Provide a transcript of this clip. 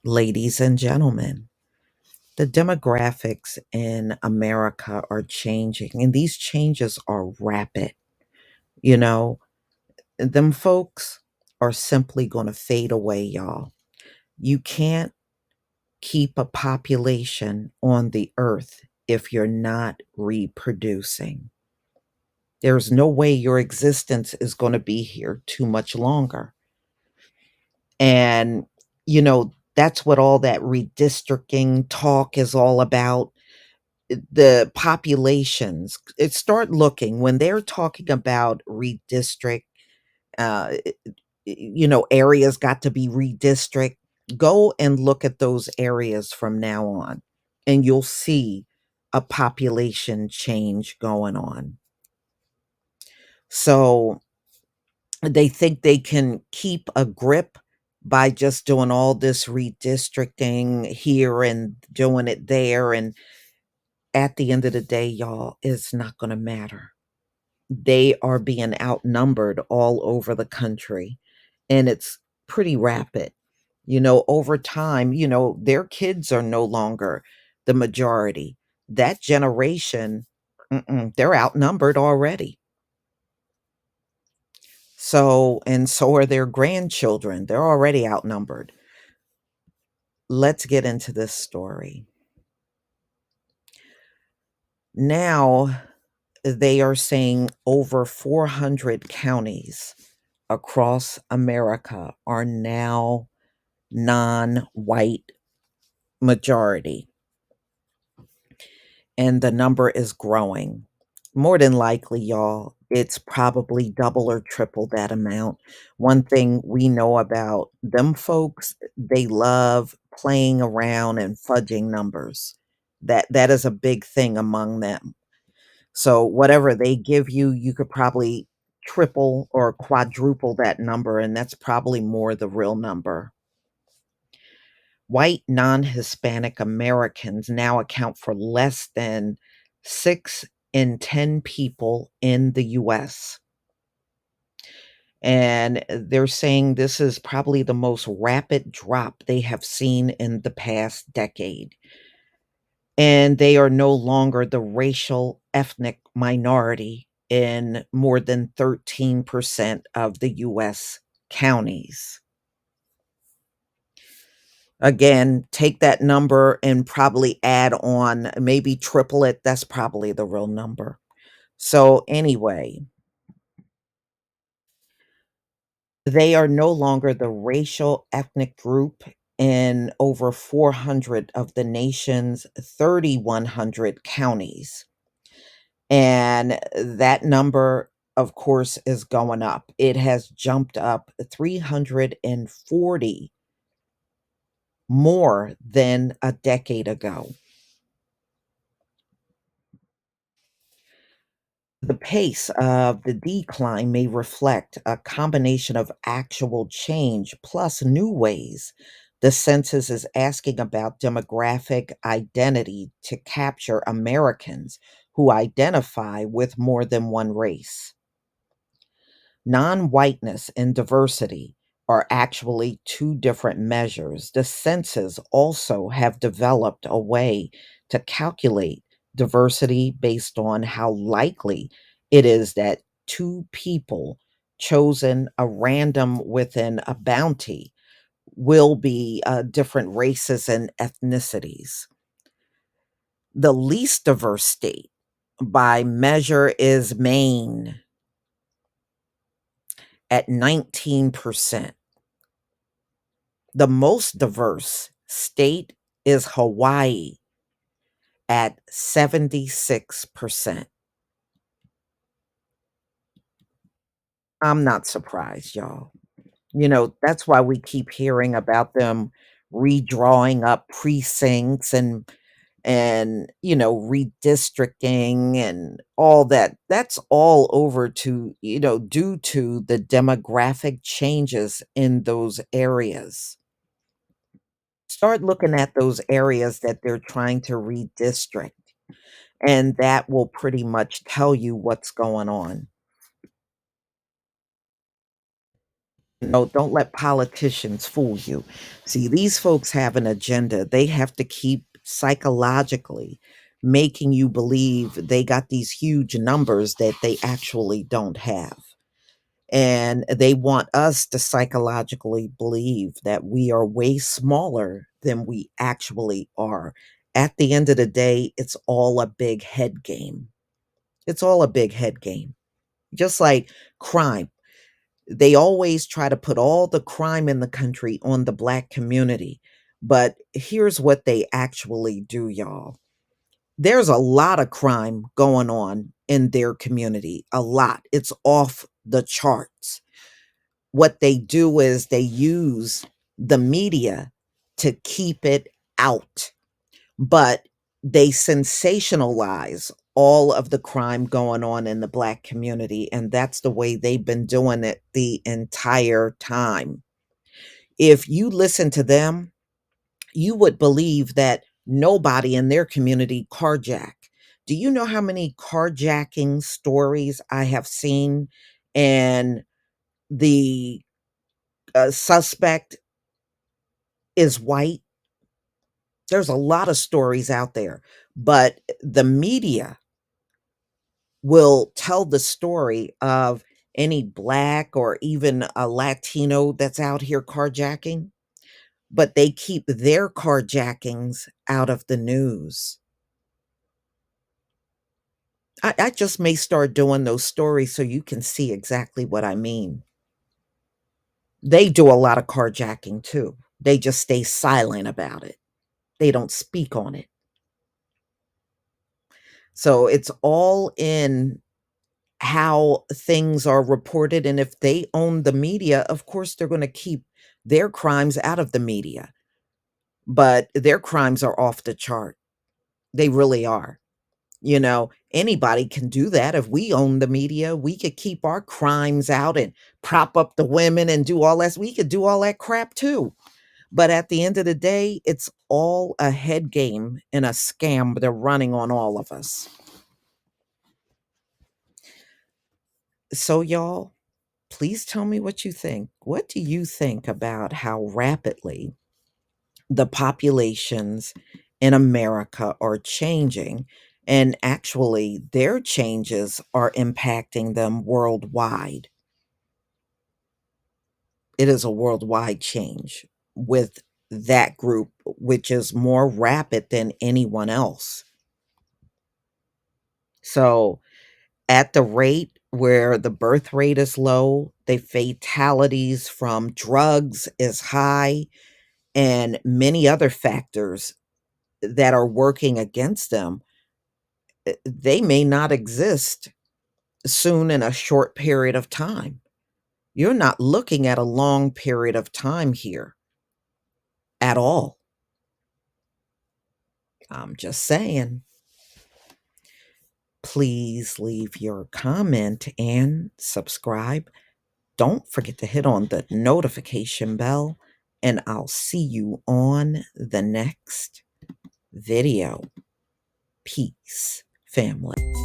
Ladies and gentlemen, the demographics in America are changing, and these changes are rapid. You know, them folks are simply going to fade away, y'all. You can't keep a population on the earth if you're not reproducing. There's no way your existence is going to be here too much longer. And, that's what all that redistricting talk is all about. The populations start looking when they're talking about redistrict, areas got to be redistrict. Go and look at those areas from now on, and you'll see a population change going on. So they think they can keep a grip by just doing all this redistricting here and doing it there. And at the end of the day, y'all, it's not going to matter. They are being outnumbered all over the country, and it's pretty rapid. Over time, their kids are no longer the majority. That generation, they're outnumbered already. So are their grandchildren. They're already outnumbered. Let's get into this story. Now, they are saying over 400 counties across America are now non-white majority, and the number is growing. More than likely, y'all, it's probably double or triple that amount. One thing we know about them folks, they love playing around and fudging numbers. That is a big thing among them. So whatever they give you, you could probably triple or quadruple that number, and that's probably more the real number. White non-Hispanic Americans now account for less than 6 in 10 people in the US. And they're saying this is probably the most rapid drop they have seen in the past decade. And they are no longer the racial ethnic minority in more than 13% of the US counties. Again, take that number and probably add on, maybe triple it. That's probably the real number. So, anyway, they are no longer the racial ethnic group in over 400 of the nation's 3,100 counties. And that number, of course, is going up. It has jumped up 340 more than a decade ago. The pace of the decline may reflect a combination of actual change plus new ways the census is asking about demographic identity to capture Americans who identify with more than one race. Non whiteness and diversity are actually two different measures. The census also have developed a way to calculate diversity based on how likely it is that two people chosen a random within a bounty will be different races and ethnicities. The least diverse state by measure is Maine at 19%. The most diverse state is Hawaii at 76%. I'm not surprised, y'all. That's why we keep hearing about them redrawing up precincts and redistricting and all that. That's all over to, due to the demographic changes in those areas. Start looking at those areas that they're trying to redistrict, and that will pretty much tell you what's going on. No, don't let politicians fool you. See, these folks have an agenda. They have to keep psychologically making you believe they got these huge numbers that they actually don't have. And they want us to psychologically believe that we are way smaller than we actually are. At the end of the day, it's all a big head game. It's all a big head game. Just like crime. They always try to put all the crime in the country on the black community. But here's what they actually do, y'all. There's a lot of crime going on in their community, a lot. It's off the charts. What they do is they use the media to keep it out, but they sensationalize all of the crime going on in the black community, and that's the way they've been doing it the entire time. If you listen to them, you would believe that nobody in their community carjack. Do you know how many carjacking stories I have seen, and the suspect is white? There's a lot of stories out there, but the media will tell the story of any black or even a Latino that's out here carjacking, but they keep their carjackings out of the news. I just may start doing those stories so you can see exactly what I mean. They do a lot of carjacking too. They just stay silent about it. They don't speak on it. So it's all in how things are reported. And if they own the media, of course, they're going to keep their crimes out of the media. But their crimes are off the chart. They really are. You know, anybody can do that. If we own the media, we could keep our crimes out and prop up the women and do all that. We could do all that crap too. But at the end of the day, it's all a head game and a scam they're running on all of us. So, y'all, please tell me what you think. What do you think about how rapidly the populations in America are changing? And actually, their changes are impacting them worldwide. It is a worldwide change with that group, which is more rapid than anyone else. So, at the rate where the birth rate is low, the fatalities from drugs is high, and many other factors that are working against them, they may not exist soon in a short period of time. You're not looking at a long period of time here at all. I'm just saying. Please leave your comment and subscribe. Don't forget to hit on the notification bell, and I'll see you on the next video. Peace, family.